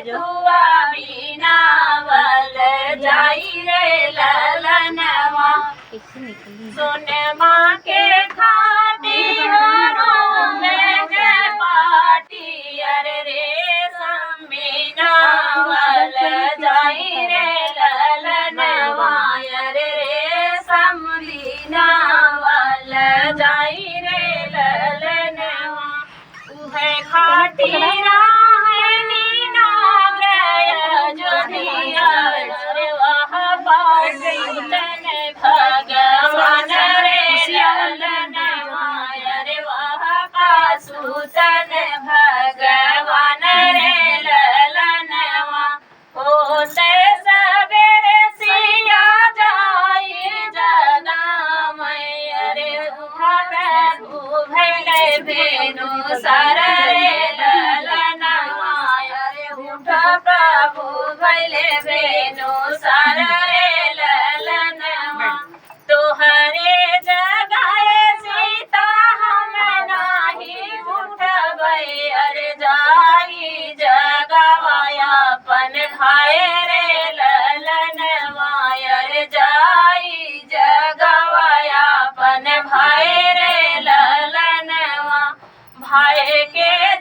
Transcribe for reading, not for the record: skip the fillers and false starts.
तुआ बिनावल जाई रे ललनवा सुन माँ के खाटी में के पाटी अरे रे बिनावल जाई रे ललनवा अरे रे बिनावल जाई रे ललनवा उहे खाटी भगवान रे ललनवा रे वह सूतन भगवान रे ललनवा होते सवेरे सिया जाई जगा रे प्रभु भैले भेनु सर रे ललनवा रे उठ प्रभु भैले भेनु सर रे ललनवा तोहरे जगाए सीता हम नाही उठबै अरे जाई जगवाया अपन भाई रे ललनवा अरे जाई जगवाया अपन भाई रे ललनवा भाई के